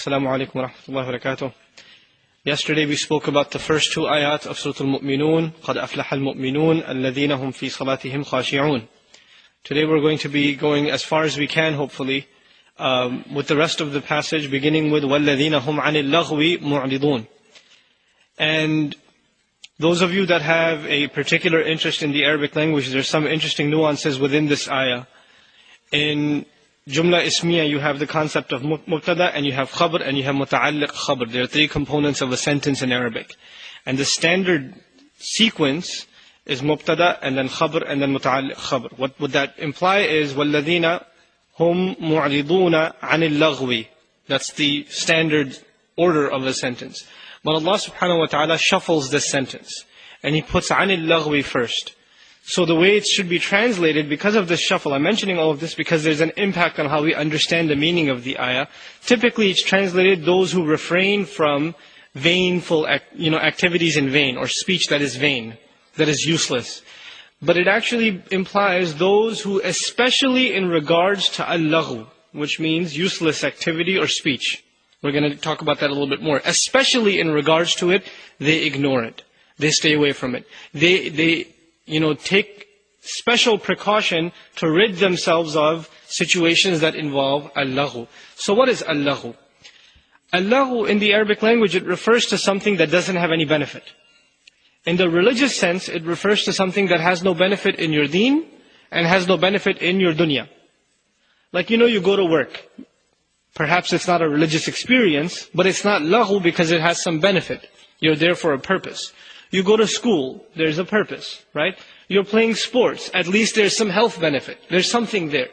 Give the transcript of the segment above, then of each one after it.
Assalamu alaikum wa rahmatullahi wa barakatuh. Yesterday we spoke about the first two ayat of Surah Al-Mu'minūn, Qad Aflaha Al-Mu'minūn, alladhīna hum fī salatihim khāshi'ūn. Today we're going to be going as far as we can, hopefully, with the rest of the passage, beginning with وَالَّذِينَ هُمْ عَنِ اللَّغْوِ مُعْرِضُونَ. And those of you that have a particular interest in the Arabic language, there's some interesting nuances within this ayah. In Jumla Ismiya, you have the concept of mubtada, and you have khabr, and you have muta'alliq khabr. There are three components of a sentence in Arabic. And the standard sequence is mubtada, and then khabr, and then muta'alliq khabr. What would that imply is, وَالَّذِينَ هُمْ مُعْرِضُونَ عَنِ اللَّغْوِ. That's the standard order of a sentence. But Allah subhanahu wa ta'ala shuffles this sentence. And He puts عَنِ اللَّغْوِ first. So the way it should be translated, because of this shuffle, I'm mentioning all of this because there's an impact on how we understand the meaning of the ayah. Typically it's translated those who refrain from vainful activities in vain, or speech that is vain, that is useless. But it actually implies those who, especially in regards to al-laghu, which means useless activity or speech. We're going to talk about that a little bit more. Especially in regards to it, they ignore it. They stay away from it. They take special precaution to rid themselves of situations that involve al-laghu. So what is al-laghu? Al-laghu in the Arabic language, it refers to something that doesn't have any benefit. In the religious sense, it refers to something that has no benefit in your deen and has no benefit in your dunya. Like you go to work. Perhaps it's not a religious experience, but it's not laghu because it has some benefit. You're there for a purpose. You go to school, there's a purpose, right? You're playing sports, at least there's some health benefit. There's something there.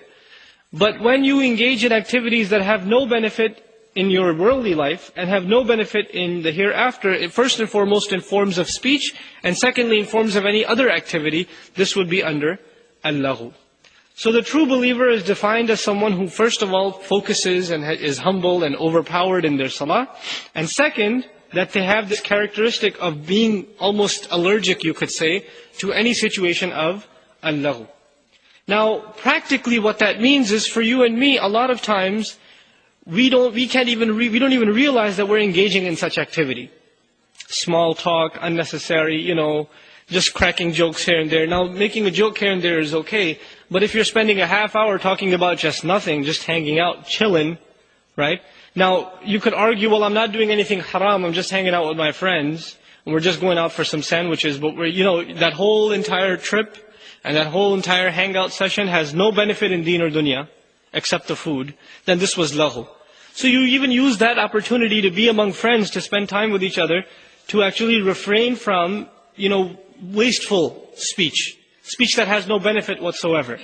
But when you engage in activities that have no benefit in your worldly life and have no benefit in the hereafter, first and foremost in forms of speech, and secondly in forms of any other activity, this would be under al-laghu. So the true believer is defined as someone who first of all focuses and is humble and overpowered in their salah. And second, that they have this characteristic of being almost allergic, you could say, to any situation of al-laghu. Now, practically what that means is for you and me, a lot of times, we don't even realize that we're engaging in such activity. Small talk, unnecessary, just cracking jokes here and there. Now, making a joke here and there is okay, but if you're spending a half hour talking about just nothing, just hanging out, chilling, right? Now, you could argue, well, I'm not doing anything haram, I'm just hanging out with my friends, and we're just going out for some sandwiches, but that whole entire trip and that whole entire hangout session has no benefit in deen or dunya, except the food, then this was laghu. So you even use that opportunity to be among friends, to spend time with each other, to actually refrain from, wasteful speech that has no benefit whatsoever.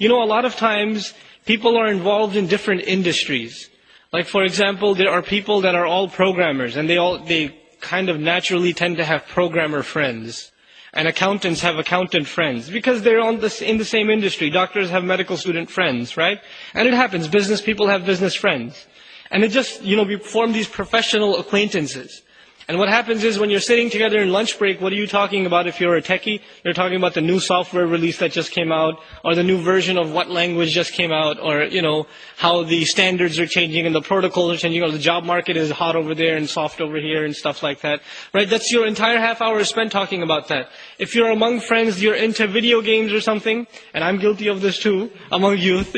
A lot of times, people are involved in different industries. Like for example, there are people that are all programmers, and they kind of naturally tend to have programmer friends. And accountants have accountant friends, because they're in the same industry. Doctors have medical student friends, right? And it happens, business people have business friends. And it just, we form these professional acquaintances. And what happens is when you're sitting together in lunch break, what are you talking about if you're a techie? You're talking about the new software release that just came out, or the new version of what language just came out, or how the standards are changing and the protocols are changing, or the job market is hot over there and soft over here and stuff like that. Right? That's your entire half hour spent talking about that. If you're among friends, you're into video games or something, and I'm guilty of this too, among youth,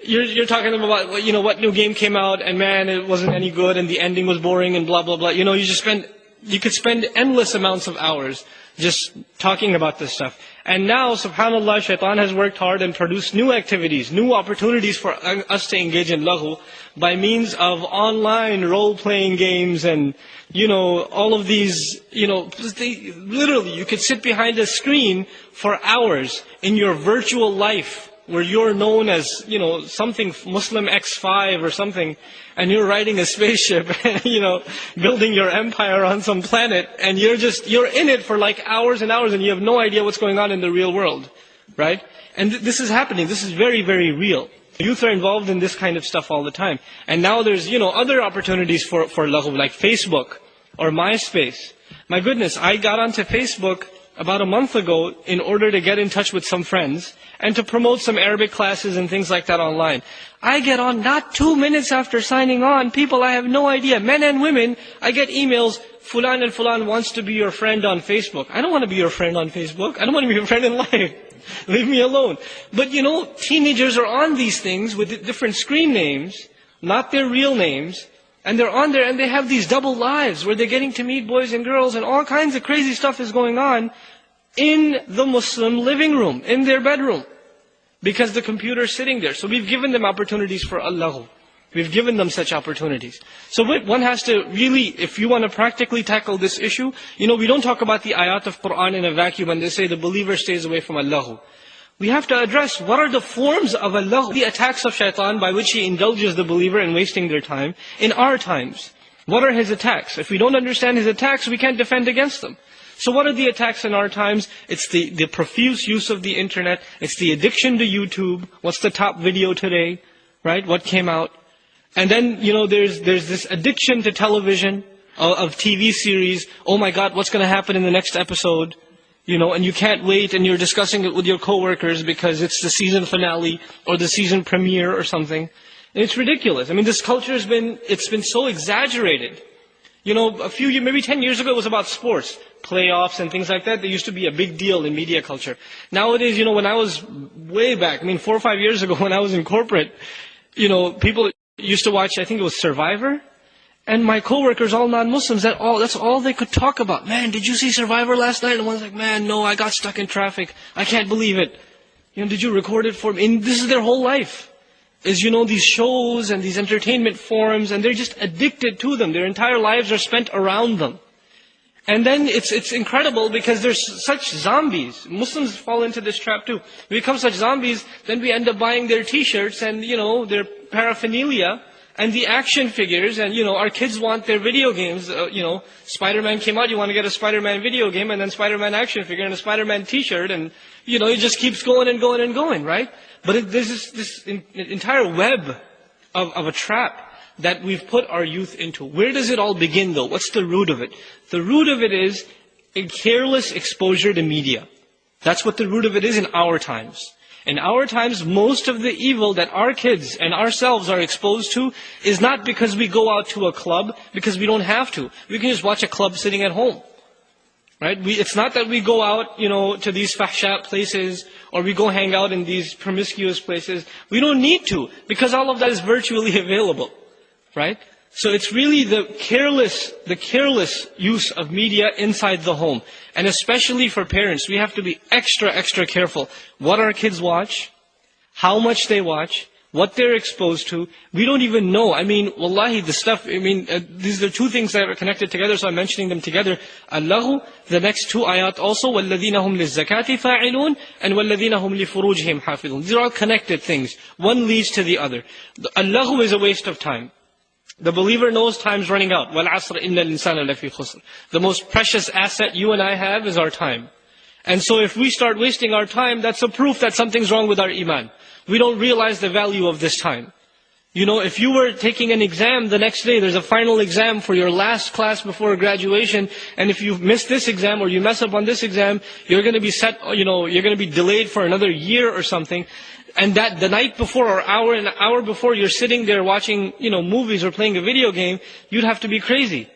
You're talking about what new game came out, and man, it wasn't any good, and the ending was boring, and blah blah blah. You could spend endless amounts of hours just talking about this stuff. And now, subhanallah, shaitan has worked hard and produced new activities, new opportunities for us to engage in laghu by means of online role-playing games and all of these. Literally, you could sit behind a screen for hours in your virtual life, where you're known as, something Muslim X5 or something, and you're riding a spaceship, building your empire on some planet, and you're in it for like hours and hours, and you have no idea what's going on in the real world, right? And this is happening. This is very, very real. Youth are involved in this kind of stuff all the time. And now there's, other opportunities for laghu, like Facebook or MySpace. My goodness, I got onto Facebook about a month ago in order to get in touch with some friends and to promote some Arabic classes and things like that online. I get on not 2 minutes after signing on, people I have no idea, men and women, I get emails, Fulan and Fulan wants to be your friend on Facebook. I don't want to be your friend on Facebook. I don't want to be your friend in life. Leave me alone. But teenagers are on these things with different screen names, not their real names, and they're on there and they have these double lives where they're getting to meet boys and girls and all kinds of crazy stuff is going on in the Muslim living room, in their bedroom, because the computer's sitting there. So we've given them opportunities for al-laghu. We've given them such opportunities. So one has to really, if you want to practically tackle this issue, we don't talk about the ayat of Qur'an in a vacuum when they say the believer stays away from al-laghu. We have to address what are the forms of al-laghu, the attacks of shaitan by which he indulges the believer in wasting their time in our times. What are his attacks? If we don't understand his attacks, we can't defend against them. So what are the attacks in our times? It's the profuse use of the internet. It's the addiction to YouTube. What's the top video today? Right? What came out? And then, there's this addiction to television, of TV series. Oh my God, what's going to happen in the next episode? And you can't wait and you're discussing it with your coworkers because it's the season finale or the season premiere or something. And it's ridiculous. This culture it's been so exaggerated. Maybe 10 years ago it was about sports, playoffs and things like that. They used to be a big deal in media culture. Nowadays, when I was way back, 4 or 5 years ago when I was in corporate, people used to watch, I think it was Survivor. And my coworkers, all non-Muslims, that's all they could talk about. Man, did you see Survivor last night? And one's like, man, no, I got stuck in traffic. I can't believe it. Did you record it for me? And this is their whole life. Is, these shows and these entertainment forums, and they're just addicted to them. Their entire lives are spent around them. And then it's incredible because there's such zombies. Muslims fall into this trap too. We become such zombies, then we end up buying their t-shirts and, their paraphernalia, and the action figures, and our kids want their video games. Spider-Man came out, you want to get a Spider-Man video game, and then Spider-Man action figure, and a Spider-Man t-shirt, and it just keeps going and going and going, right? But there's this entire web of a trap that we've put our youth into. Where does it all begin though? What's the root of it? The root of it is a careless exposure to media. That's what the root of it is in our times. In our times, most of the evil that our kids and ourselves are exposed to is not because we go out to a club, because we don't have to. We can just watch a club sitting at home. Right? It's not that we go out, to these fahsha places, or we go hang out in these promiscuous places. We don't need to, because all of that is virtually available. Right? So it's really the careless use of media inside the home. And especially for parents, we have to be extra careful. What our kids watch, how much they watch, what they're exposed to. We don't even know. Wallahi, the stuff, these are two things that are connected together, so I'm mentioning them together. Al-laghu, the next two ayat also, وَالَّذِينَ هُمْ لِلزَّكَاةِ فَاعِلُونَ and وَالَّذِينَ هُمْ لِفُرُوجِهِمْ حَافِظُونَ. These are all connected things. One leads to the other. Al-laghu is a waste of time. The believer knows time's running out. وَالْعَصْرِ إِنَّ الْإِنسَانَ لَفِي خُسْرٍ. The most precious asset you and I have is our time. And so if we start wasting our time, that's a proof that something's wrong with our Iman. We don't realize the value of this time. If you were taking an exam the next day, there's a final exam for your last class before graduation, and if you miss this exam or you mess up on this exam, you're going to be you're going to be delayed for another year or something. And that the night before or an hour before you're sitting there watching, movies or playing a video game, you'd have to be crazy.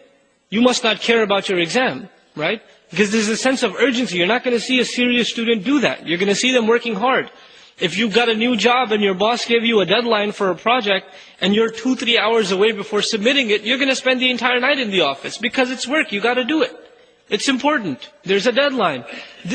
You must not care about your exam, right? Because there's a sense of urgency. You're not going to see a serious student do that. You're going to see them working hard. If you've got a new job and your boss gave you a deadline for a project and you're 2-3 hours away before submitting it, you're going to spend the entire night in the office because it's work. You got to do it. It's important. There's a deadline.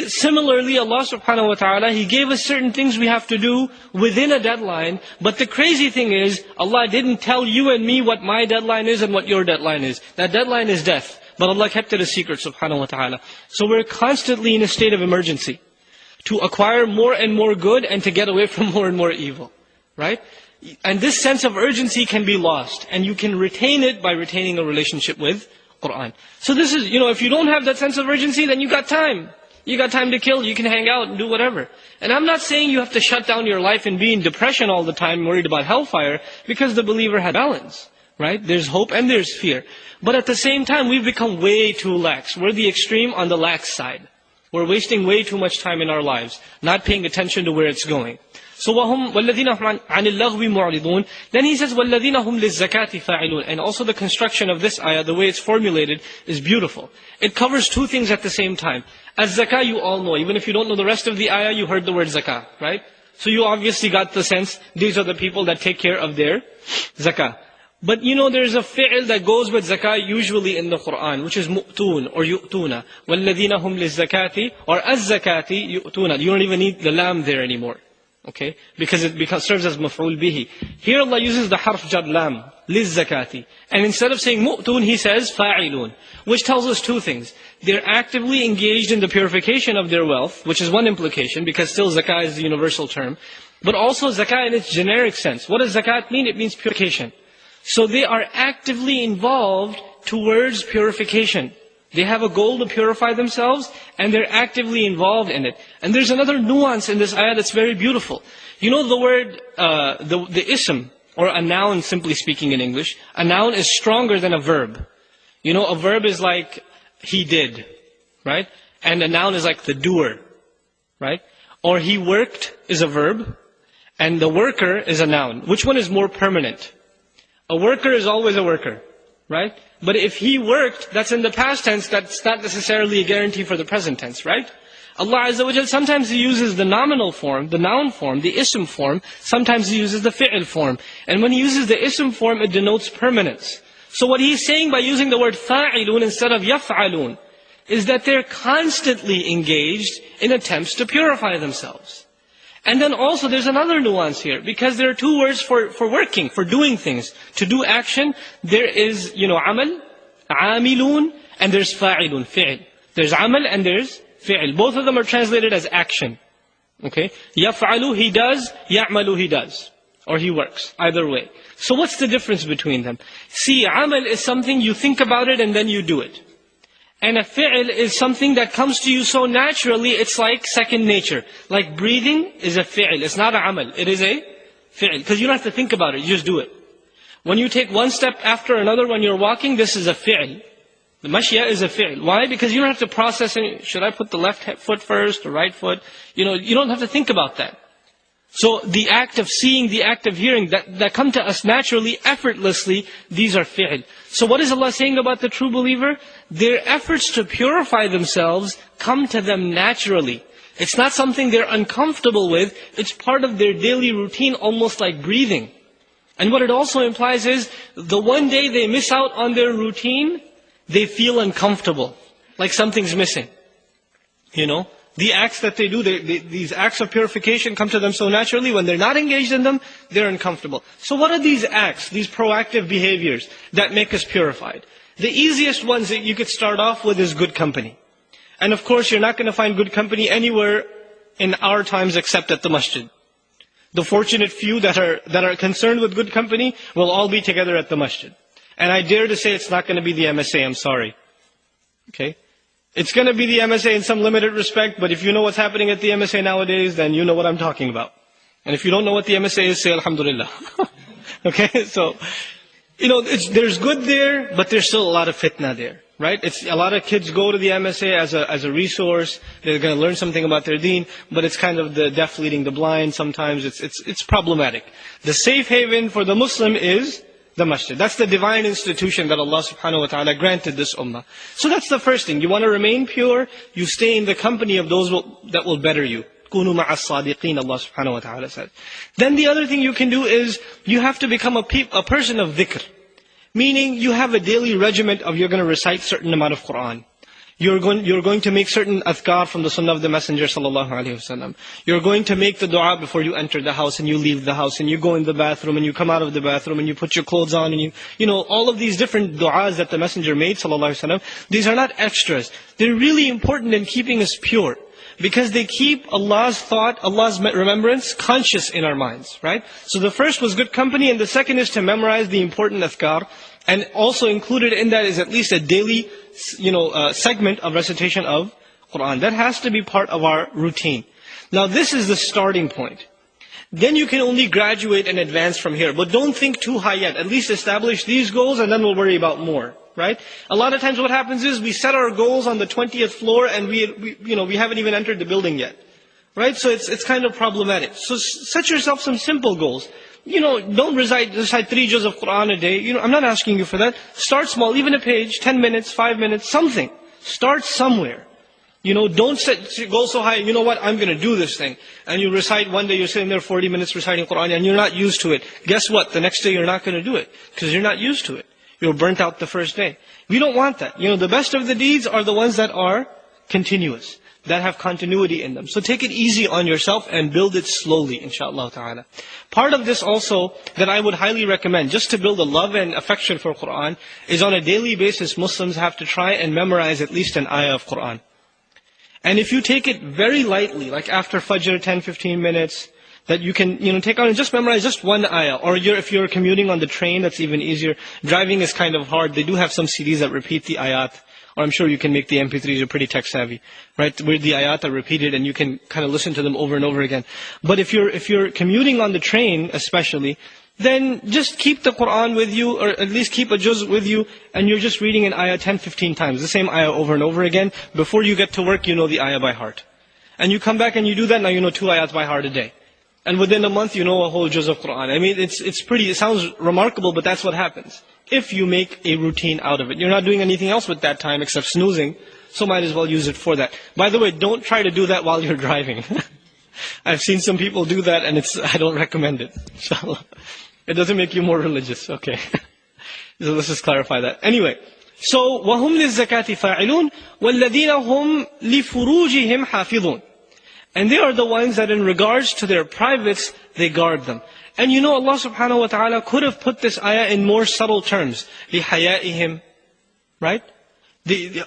Similarly, Allah subhanahu wa ta'ala, He gave us certain things we have to do within a deadline. But the crazy thing is, Allah didn't tell you and me what my deadline is and what your deadline is. That deadline is death. But Allah kept it a secret subhanahu wa ta'ala. So we're constantly in a state of emergency to acquire more and more good and to get away from more and more evil. Right? And this sense of urgency can be lost. And you can retain it by retaining a relationship with Qur'an. So this is, if you don't have that sense of urgency, then you got time. You got time to kill, you can hang out and do whatever. And I'm not saying you have to shut down your life and be in depression all the time, worried about hellfire, because the believer has balance. Right? There's hope and there's fear. But at the same time, we've become way too lax. We're the extreme on the lax side. We're wasting way too much time in our lives, not paying attention to where it's going. So وَالَّذِينَ هُمْ عَنِ اللَّغْوِ مُعْرِضُونَ. Then he says وَالَّذِينَ هُمْ لِلزَّكَاةِ فَاعِلُونَ. And also the construction of this ayah, the way it's formulated, is beautiful. It covers two things at the same time. As-zakah, you all know. Even if you don't know the rest of the ayah, you heard the word zakah, right? So you obviously got the sense, these are the people that take care of their zakah. But you know there's a fi'l that goes with zakah usually in the Qur'an, which is mu'tun or yu'tuna. وَالَّذِينَ هُمْ لِلزَّكَاةِ or az-zakati yu'tuna. You don't even need the lam there anymore. Okay? Because it serves as maf'ul bihi. Here Allah uses the harf jar lam, liz-zakati. And instead of saying mu'tun, He says fa'ilun. Which tells us two things. They're actively engaged in the purification of their wealth, which is one implication, because still zakah is the universal term. But also zakah in its generic sense. What does zakat mean? It means purification. So they are actively involved towards purification. They have a goal to purify themselves, and they're actively involved in it. And there's another nuance in this ayah that's very beautiful. You know the word, the ism, or a noun simply speaking in English, a noun is stronger than a verb. You know, a verb is like, he did, right? And a noun is like the doer, right? Or he worked is a verb, and the worker is a noun. Which one is more permanent? A worker is always a worker, right? But if he worked, that's in the past tense, that's not necessarily a guarantee for the present tense, right? Allah Azza wa Jal, sometimes He uses the nominal form, the noun form, the ism form, sometimes He uses the fi'l form. And when He uses the ism form, it denotes permanence. So what He's saying by using the word fa'ilun instead of yaf'alun, is that they're constantly engaged in attempts to purify themselves. And then also there's another nuance here, because there are two words for working, for doing things. To do action, there is, amal, amilun, and there's fa'ilun, fi'l. There's amal and there's fi'l. Both of them are translated as action. Okay? Yaf'alu, he does, ya'malu, he does. Or he works, either way. So what's the difference between them? See, amal is something you think about it and then you do it. And a fi'l is something that comes to you so naturally, it's like second nature. Like breathing is a fi'l, it's not a amal, it is a fi'l. Because you don't have to think about it, you just do it. When you take one step after another when you're walking, this is a fi'l. The mashya is a fi'l. Why? Because you don't have to process, should I put the left foot first, the right foot? You don't have to think about that. So the act of seeing, the act of hearing, that come to us naturally, effortlessly, these are fi'l. So what is Allah saying about the true believer? Their efforts to purify themselves come to them naturally. It's not something they're uncomfortable with, it's part of their daily routine, almost like breathing. And what it also implies is, the one day they miss out on their routine, they feel uncomfortable, like something's missing. The acts that they do, these acts of purification come to them so naturally. When they're not engaged in them, they're uncomfortable. So what are these acts, these proactive behaviors that make us purified? The easiest ones that you could start off with is good company. And of course, you're not going to find good company anywhere in our times except at the masjid. The fortunate few that are concerned with good company will all be together at the masjid. And I dare to say it's not going to be the MSA, I'm sorry. Okay? It's going to be the MSA in some limited respect, but if you know what's happening at the MSA nowadays, then you know what I'm talking about. And if you don't know what the MSA is, say alhamdulillah. Okay, so, there's good there, but there's still a lot of fitna there, right? A lot of kids go to the MSA as a resource. They're going to learn something about their deen, but it's kind of the deaf leading the blind. Sometimes it's problematic. The safe haven for the Muslim is the masjid. That's the divine institution that Allah subhanahu wa ta'ala granted this ummah. So that's the first thing. You want to remain pure, you stay in the company of those that will better you. كُونُوا مَعَ الصَّادِقِينَ, Allah subhanahu wa ta'ala said. Then the other thing you can do is, you have to become a person of dhikr. Meaning, you have a daily regiment of you're going to recite certain amount of Qur'an. You're going to make certain adhkar from the sunnah of the Messenger sallallahu alaihi wasallam. You're going to make the dua before you enter the house and you leave the house and you go in the bathroom and you come out of the bathroom and you put your clothes on and all of these different duas that the Messenger made sallallahu alaihi wasallam. These are not extras. They're really important in keeping us pure. Because they keep Allah's thought, Allah's remembrance conscious in our minds, right? So the first was good company, and the second is to memorize the important adhkar. And also included in that is at least a daily, segment of recitation of Qur'an. That has to be part of our routine. Now this is the starting point. Then you can only graduate and advance from here. But don't think too high yet. At least establish these goals and then we'll worry about more. right? A lot of times what happens is we set our goals on the 20th floor and we haven't even entered the building yet. Right? So it's kind of problematic. So set yourself some simple goals. Don't recite 3 juz of Quran a day. I'm not asking you for that. Start small, even a page, 10 minutes, 5 minutes, something. Start somewhere. Don't set goals so high, what, I'm going to do this thing. And you recite one day, you're sitting there 40 minutes reciting Quran and you're not used to it. Guess what? The next day you're not going to do it. Because you're not used to it. You're burnt out the first day. We don't want that. The best of the deeds are the ones that are continuous, that have continuity in them. So take it easy on yourself and build it slowly, inshaAllah ta'ala. Part of this also that I would highly recommend, just to build a love and affection for Quran, is on a daily basis Muslims have to try and memorize at least an ayah of Quran. And if you take it very lightly, like after Fajr, 10-15 minutes, that you can take out and just memorize just one ayah. Or if you're commuting on the train, that's even easier. Driving is kind of hard. They do have some CDs that repeat the ayat. Or I'm sure you can make the MP3s, you're pretty tech savvy, right? Where the ayat are repeated and you can kind of listen to them over and over again. But if you're commuting on the train especially, then just keep the Quran with you, or at least keep a juz with you, and you're just reading an ayah 10-15 times, the same ayah over and over again. Before you get to work, you know the ayah by heart. And you come back and you do that, now you know 2 ayats by heart a day. And within a month, you know a whole juz of Quran. I mean, it sounds remarkable, but that's what happens. If you make a routine out of it. You're not doing anything else with that time except snoozing, so might as well use it for that. By the way, don't try to do that while you're driving. I've seen some people do that and I don't recommend it. Inshallah. It doesn't make you more religious. Okay. So let's just clarify that. Anyway, so وَهُمْ لِلزَّكَاةِ فَاعِلُونَ وَالَّذِينَ هُمْ لِفُرُوجِهِمْ حَافِظُونَ. And they are the ones that in regards to their privates, they guard them. And Allah subhanahu wa ta'ala could have put this ayah in more subtle terms. لِحَيَائِهِمْ. Right?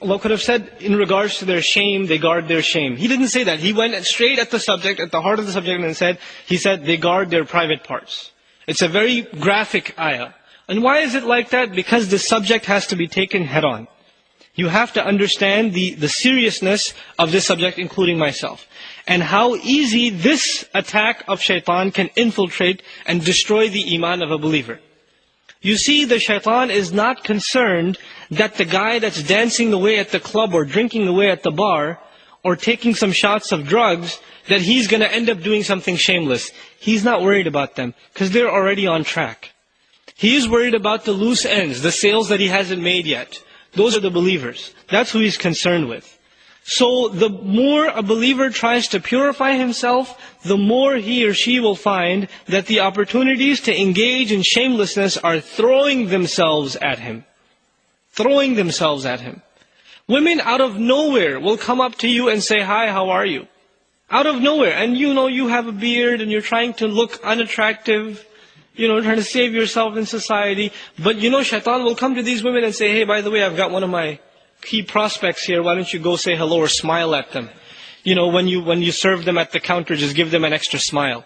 Allah could have said in regards to their shame, they guard their shame. He didn't say that. He went straight at the subject, at the heart of the subject, and He said they guard their private parts. It's a very graphic ayah. And why is it like that? Because the subject has to be taken head on. You have to understand the seriousness of this subject, including myself. And how easy this attack of shaitan can infiltrate and destroy the iman of a believer. You see, the shaitan is not concerned that the guy that's dancing away at the club or drinking away at the bar or taking some shots of drugs, that he's going to end up doing something shameless. He's not worried about them because they're already on track. He is worried about the loose ends, the sales that he hasn't made yet. Those are the believers. That's who he's concerned with. So the more a believer tries to purify himself, the more he or she will find that the opportunities to engage in shamelessness are throwing themselves at him. Throwing themselves at him. Women out of nowhere will come up to you and say, "Hi, how are you?" Out of nowhere. And you have a beard and you're trying to look unattractive, trying to save yourself in society. But shaitan will come to these women and say, "Hey, by the way, I've got one of my key prospects here, why don't you go say hello or smile at them? When you serve them at the counter, just give them an extra smile.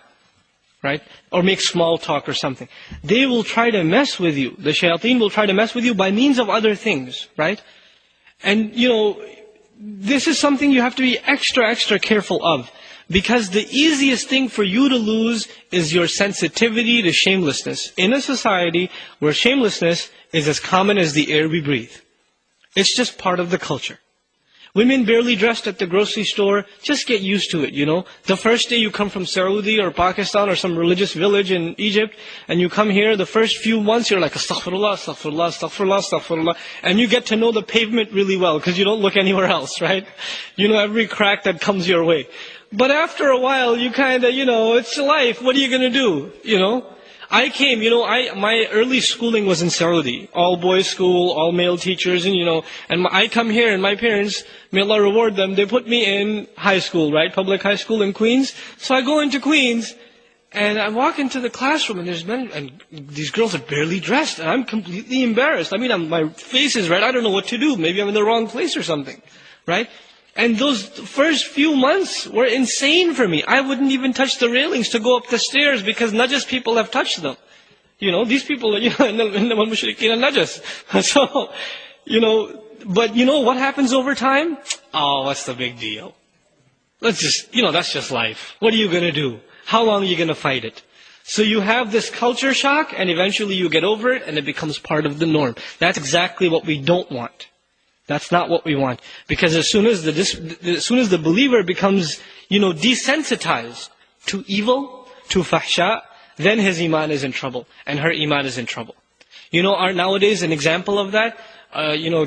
Right? Or make small talk or something." They will try to mess with you. The shayateen will try to mess with you by means of other things. Right? And this is something you have to be extra careful of. Because the easiest thing for you to lose is your sensitivity to shamelessness. In a society where shamelessness is as common as the air we breathe. It's just part of the culture. Women barely dressed at the grocery store, just get used to it, The first day you come from Saudi or Pakistan or some religious village in Egypt, and you come here, the first few months you're like, astaghfirullah, astaghfirullah, astaghfirullah, astaghfirullah. And you get to know the pavement really well, because you don't look anywhere else, right? You know every crack that comes your way. But after a while, you kind of, it's life, what are you going to do, I came, my early schooling was in Saudi. All boys school, all male teachers, and I come here and my parents, may Allah reward them, they put me in high school, right? Public high school in Queens. So I go into Queens and I walk into the classroom and there's men, and these girls are barely dressed and I'm completely embarrassed. I mean, my face is red, I don't know what to do. Maybe I'm in the wrong place or something, right? And those first few months were insane for me. I wouldn't even touch the railings to go up the stairs because najas people have touched them. These people are, innamal mushrikeen najas. So, but what happens over time? Oh, what's the big deal? Let's just, that's just life. What are you going to do? How long are you going to fight it? So you have this culture shock, and eventually you get over it, and it becomes part of the norm. That's exactly what we don't want. That's not what we want. Because as soon as the believer becomes, desensitized to evil, to fahsha, then his iman is in trouble, and her iman is in trouble. Nowadays, an example of that,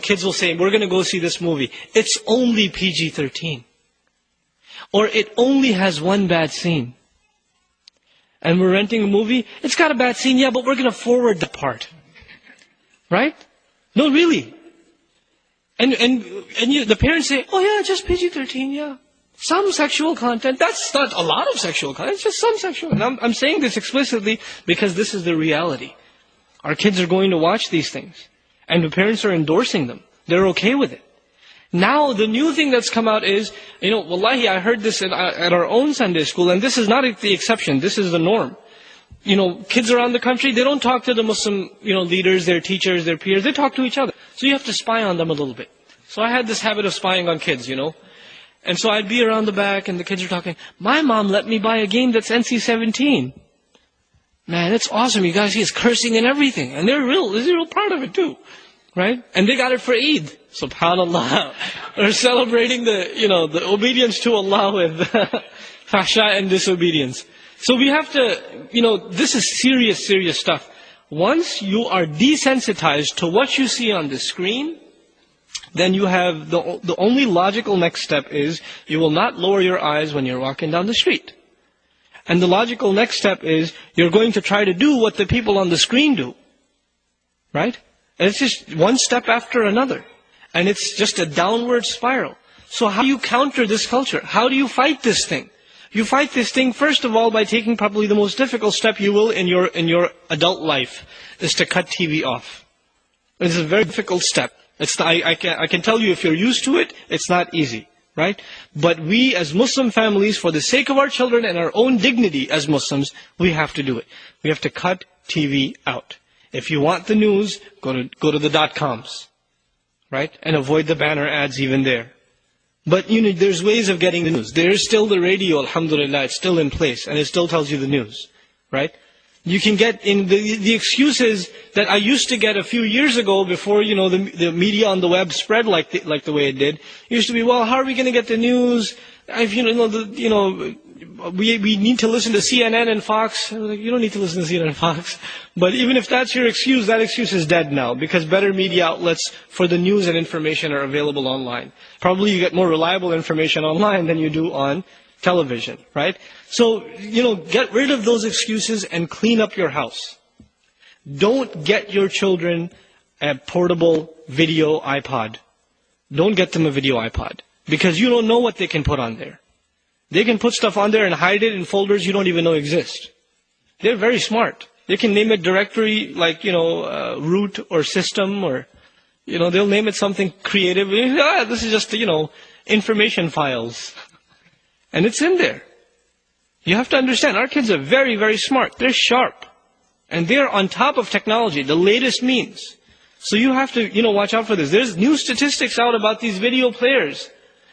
kids will say, we're going to go see this movie. It's only PG-13. Or it only has one bad scene. And we're renting a movie, it's got a bad scene, yeah, but we're going to forward the part. Right? No, really. And the parents say, oh yeah, just PG-13, yeah. Some sexual content. That's not a lot of sexual content, it's just some sexual. And I'm saying this explicitly because this is the reality. Our kids are going to watch these things. And the parents are endorsing them. They're okay with it. Now, the new thing that's come out is, wallahi, I heard this at our own Sunday school, and this is not the exception, this is the norm. Kids around the country, they don't talk to the Muslim, leaders, their teachers, their peers, they talk to each other. So you have to spy on them a little bit. So I had this habit of spying on kids, And so I'd be around the back, and the kids are talking, my mom let me buy a game that's NC-17. Man, it's awesome, you guys see, it's cursing and everything. And they're real proud of it too. Right? And they got it for Eid. SubhanAllah. They're celebrating the obedience to Allah with fahsha and disobedience. So we have to, this is serious, serious stuff. Once you are desensitized to what you see on the screen, then you have, the only logical next step is, you will not lower your eyes when you're walking down the street. And the logical next step is, you're going to try to do what the people on the screen do. Right? And it's just one step after another. And it's just a downward spiral. So how do you counter this culture? How do you fight this thing? You fight this thing, first of all, by taking probably the most difficult step you will in your adult life, is to cut TV off. It's a very difficult step. I can tell you, if you're used to it, it's not easy. Right? But we as Muslim families, for the sake of our children and our own dignity as Muslims, we have to do it. We have to cut TV out. If you want the news, go to the .coms, right? And avoid the banner ads even there. But there's ways of getting the news. There's still the radio, alhamdulillah, it's still in place, and it still tells you the news, right? You can get in the excuses that I used to get a few years ago before the media on the web spread like the way it did. It used to be, well, how are we going to get the news? We need to listen to CNN and Fox. You don't need to listen to CNN and Fox. But even if that's your excuse, that excuse is dead now, because better media outlets for the news and information are available online. Probably you get more reliable information online than you do on television, right? So, get rid of those excuses and clean up your house. Don't get your children a portable video iPod. Don't get them a video iPod, because you don't know what they can put on there. They can put stuff on there and hide it in folders you don't even know exist. They're very smart. They can name it directory like, root or system, or, they'll name it something creative. This is just, information files. And it's in there. You have to understand, our kids are very, very smart. They're sharp. And they're on top of technology, the latest means. So you have to, watch out for this. There's new statistics out about these video players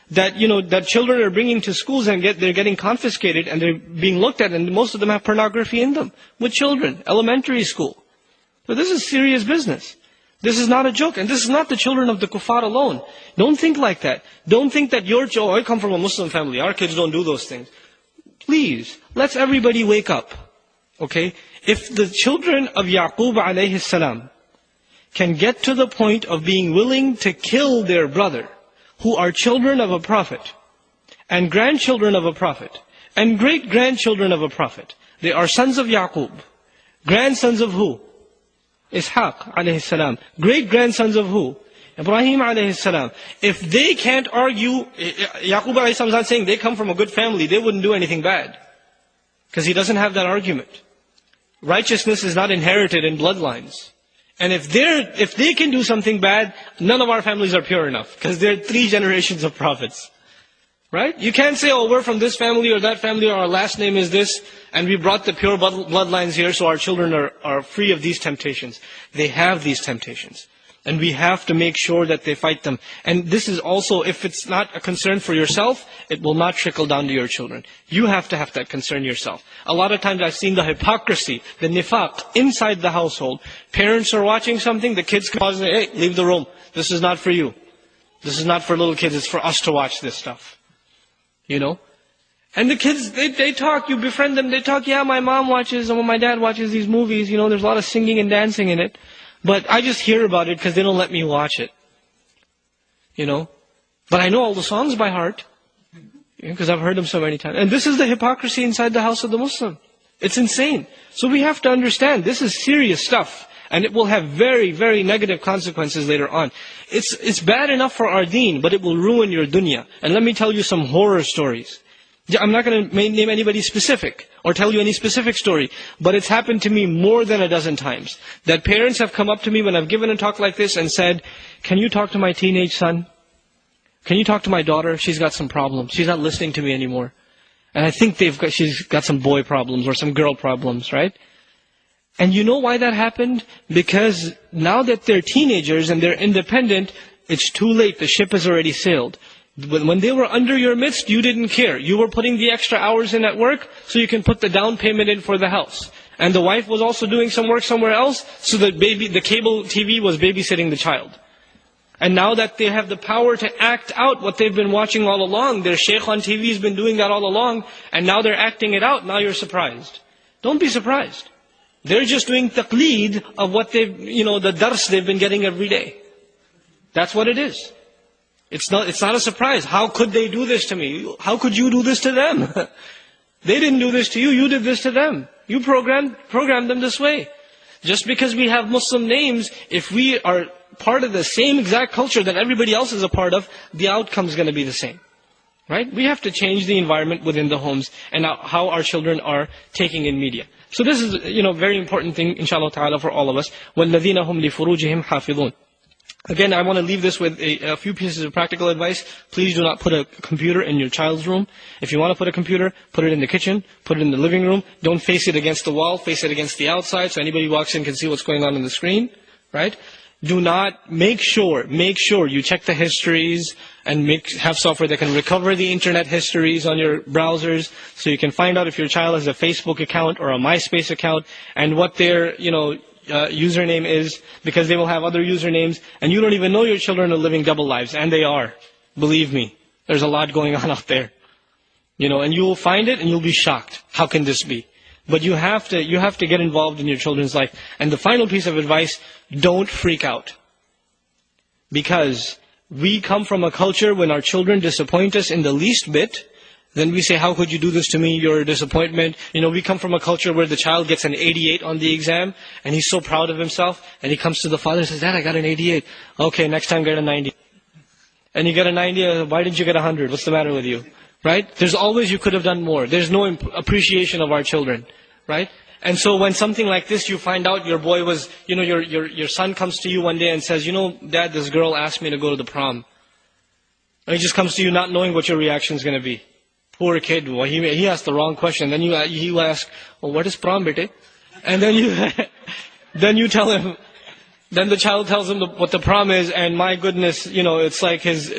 that, that children are bringing to schools, and they're getting confiscated, and they're being looked at, and most of them have pornography in them with children, elementary school. So this is serious business. This is not a joke, and this is not the children of the kuffar alone. Don't think like that. Don't think that I come from a Muslim family, our kids don't do those things. Please, let's everybody wake up. Okay? If the children of Yaqub alayhi salam can get to the point of being willing to kill their brother, who are children of a prophet, and grandchildren of a prophet, and great-grandchildren of a prophet. They are sons of Yaqub. Grandsons of who? Ishaq alayhi salam. Great-grandsons of who? Ibrahim alayhi salam. If they can't argue, Yaqub alayhi salam is not saying they come from a good family, they wouldn't do anything bad. Because he doesn't have that argument. Righteousness is not inherited in bloodlines. And if they can do something bad, none of our families are pure enough, because they're 3 generations of prophets. Right? You can't say, we're from this family or that family, or our last name is this, and we brought the pure bloodlines here, so our children are free of these temptations. They have these temptations. And we have to make sure that they fight them. And this is also, if it's not a concern for yourself, it will not trickle down to your children. You have to have that concern yourself. A lot of times I've seen the hypocrisy, the nifaq inside the household. Parents are watching something, the kids come out and say, hey, leave the room. This is not for you. This is not for little kids, it's for us to watch this stuff. You know? And the kids, they talk, you befriend them, they talk, yeah, my mom watches, and my dad watches these movies, you know, there's a lot of singing and dancing in it. But I just hear about it because they don't let me watch it. You know? But I know all the songs by heart. Because I've heard them so many times. And this is the hypocrisy inside the house of the Muslim. It's insane. So we have to understand, this is serious stuff. And it will have very, very negative consequences later on. It's bad enough for our deen, but it will ruin your dunya. And let me tell you some horror stories. I'm not going to name anybody specific or tell you any specific story, but it's happened to me more than a dozen times. That parents have come up to me when I've given a talk like this and said, can you talk to my teenage son? Can you talk to my daughter? She's got some problems. She's not listening to me anymore. And I think she's got some boy problems or some girl problems, right? And you know why that happened? Because now that they're teenagers and they're independent, it's too late. The ship has already sailed. When they were under your midst, you didn't care. You were putting the extra hours in at work so you can put the down payment in for the house. And the wife was also doing some work somewhere else, so the cable TV was babysitting the child. And now that they have the power to act out what they've been watching all along, their Sheikh on TV has been doing that all along, and now they're acting it out, now you're surprised. Don't be surprised. They're just doing taqleed of what the dars they've been getting every day. That's what it is. It's not a surprise. How could they do this to me? How could you do this to them? They didn't do this to you, you did this to them. You programmed them this way. Just because we have Muslim names, if we are part of the same exact culture that everybody else is a part of, the outcome is going to be the same. Right? We have to change the environment within the homes and how our children are taking in media. So this is, very important thing, inshallah ta'ala, for all of us. وَالَّذِينَ هُمْ لِفُرُوجِهِمْ حَافِظُونَ. Again, I want to leave this with a few pieces of practical advice. Please do not put a computer in your child's room. If you want to put a computer, put it in the kitchen, put it in the living room. Don't face it against the wall, face it against the outside so anybody who walks in can see what's going on the screen. Right? Do not, make sure you check the histories and have software that can recover the internet histories on your browsers so you can find out if your child has a Facebook account or a MySpace account and what their, username is, because they will have other usernames and you don't even know your children are living double lives, and they are. Believe me, there's a lot going on out there. And you will find it and you'll be shocked. How can this be? But you have to get involved in your children's life. And the final piece of advice, don't freak out. Because we come from a culture when our children disappoint us in the least bit, then we say, how could you do this to me? You're a disappointment. We come from a culture where the child gets an 88 on the exam, and he's so proud of himself, and he comes to the father and says, Dad, I got an 88. Okay, next time get a 90. And you get a 90, why didn't you get 100? What's the matter with you? Right? There's always, you could have done more. There's no appreciation of our children. Right? And so when something like this, you find out your boy was, your son comes to you one day and says, Dad, this girl asked me to go to the prom. And he just comes to you not knowing what your reaction is going to be. Poor kid, well, he asked the wrong question. Then you ask, well, what is prom, bete? And then you tell him, then the child tells him what the prom is, and my goodness, it's like his,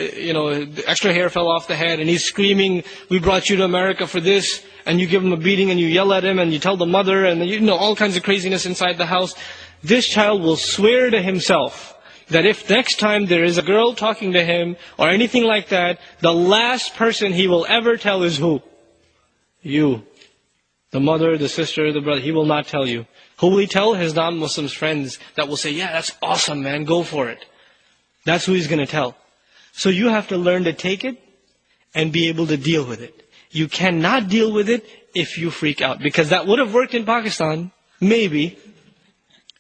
extra hair fell off the head, and he's screaming, we brought you to America for this, and you give him a beating, and you yell at him, and you tell the mother, and all kinds of craziness inside the house. This child will swear to himself that if next time there is a girl talking to him, or anything like that, the last person he will ever tell is who? You. The mother, the sister, the brother. He will not tell you. Who will he tell? His non-Muslims friends that will say, yeah, that's awesome, man, go for it. That's who he's going to tell. So you have to learn to take it and be able to deal with it. You cannot deal with it if you freak out. Because that would have worked in Pakistan, maybe.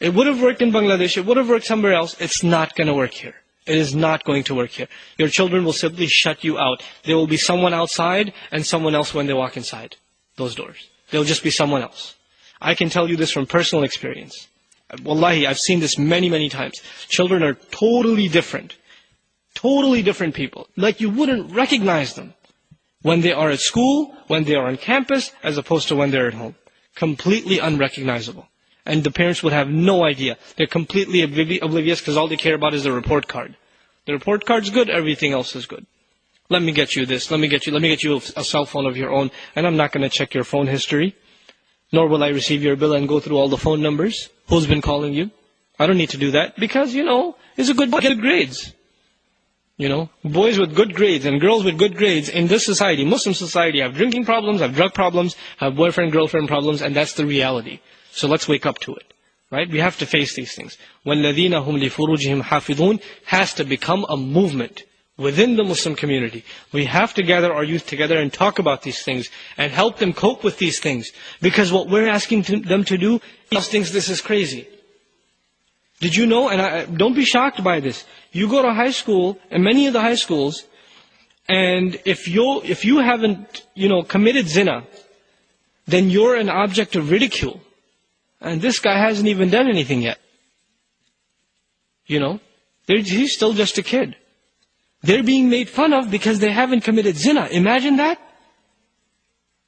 It would have worked in Bangladesh, it would have worked somewhere else. It's not going to work here. It is not going to work here. Your children will simply shut you out. There will be someone outside and someone else when they walk inside those doors. There'll just be someone else. I can tell you this from personal experience. Wallahi, I've seen this many, many times. Children are totally different. Totally different people. Like you wouldn't recognize them when they are at school, when they are on campus, as opposed to when they're at home. Completely unrecognizable. And the parents would have no idea. They're completely oblivious because all they care about is the report card. The report card's good, everything else is good. Let me get you this, let me get you a cell phone of your own, and I'm not going to check your phone history, nor will I receive your bill and go through all the phone numbers. Who's been calling you? I don't need to do that because, it's a good grades. Boys with good grades and girls with good grades in this society, Muslim society, have drinking problems, have drug problems, have boyfriend-girlfriend problems, and that's the reality. So let's wake up to it. Right? We have to face these things. وَالَّذِينَ هُمْ لِفُرُوجِهِمْ حَافِظُونَ has to become a movement within the Muslim community. We have to gather our youth together and talk about these things and help them cope with these things. Because what we're asking them to do, else thinks this is crazy. Did you know, and don't be shocked by this, you go to high school, and many of the high schools, and if you haven't, committed zina, then you're an object of ridicule. And this guy hasn't even done anything yet. He's still just a kid. They're being made fun of because they haven't committed zina. Imagine that.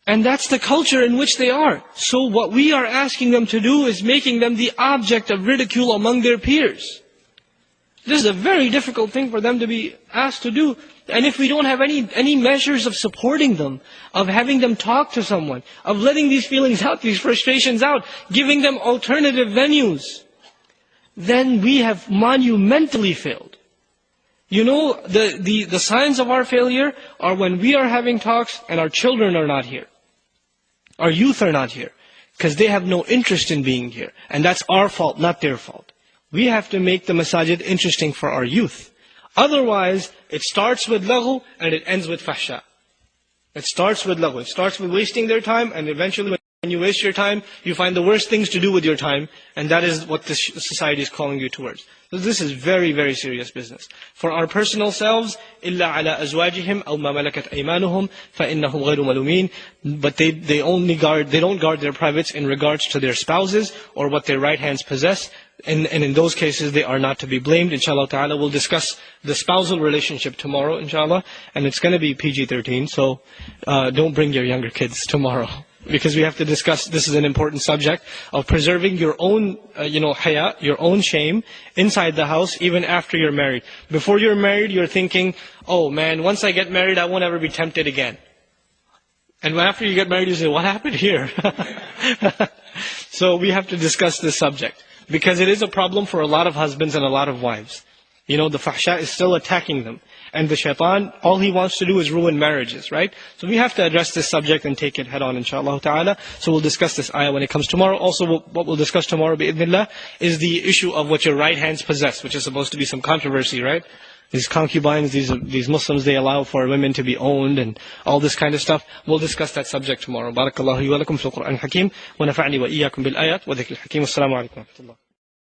And that's the culture in which they are. So what we are asking them to do is making them the object of ridicule among their peers. This is a very difficult thing for them to be asked to do. And if we don't have any measures of supporting them, of having them talk to someone, of letting these feelings out, these frustrations out, giving them alternative venues, then we have monumentally failed. The signs of our failure are when we are having talks and our children are not here. Our youth are not here. Because they have no interest in being here. And that's our fault, not their fault. We have to make the masajid interesting for our youth. Otherwise, it starts with laghu and it ends with fahsha. It starts with laghu. It starts with wasting their time, and eventually when you waste your time, you find the worst things to do with your time, and that is what this society is calling you towards. So this is very, very serious business. For our personal selves, إِلَّا عَلَىٰ أَزْوَاجِهِمْ أَوْ مَا مَلَكَتْ أَيْمَانُهُمْ فَإِنَّهُمْ غَيْرُ مَلُومِينَ. But they don't guard their privates in regards to their spouses or what their right hands possess. And in those cases, they are not to be blamed. Inshallah ta'ala, we'll discuss the spousal relationship tomorrow, inshallah. And it's going to be PG-13, so don't bring your younger kids tomorrow. Because we have to discuss, this is an important subject, of preserving your own, haya, your own shame, inside the house, even after you're married. Before you're married, you're thinking, oh man, once I get married, I won't ever be tempted again. And after you get married, you say, what happened here? So we have to discuss this subject. Because it is a problem for a lot of husbands and a lot of wives. The fahsha is still attacking them. And the shaitan, all he wants to do is ruin marriages, right? So we have to address this subject and take it head on, inshallah ta'ala. So we'll discuss this ayah when it comes tomorrow. Also, what we'll discuss tomorrow, bi'idhnillah, is the issue of what your right hands possess, which is supposed to be some controversy, right? These concubines, these Muslims, they allow for women to be owned and all this kind of stuff. We'll discuss that subject tomorrow. Barakallahu wa lakum fil Qur'an al-Hakim. Wa nafa'ni wa iyyakum bil ayat wa dhikr al-Hakim. Assalamu alaikum wa rahmatullah.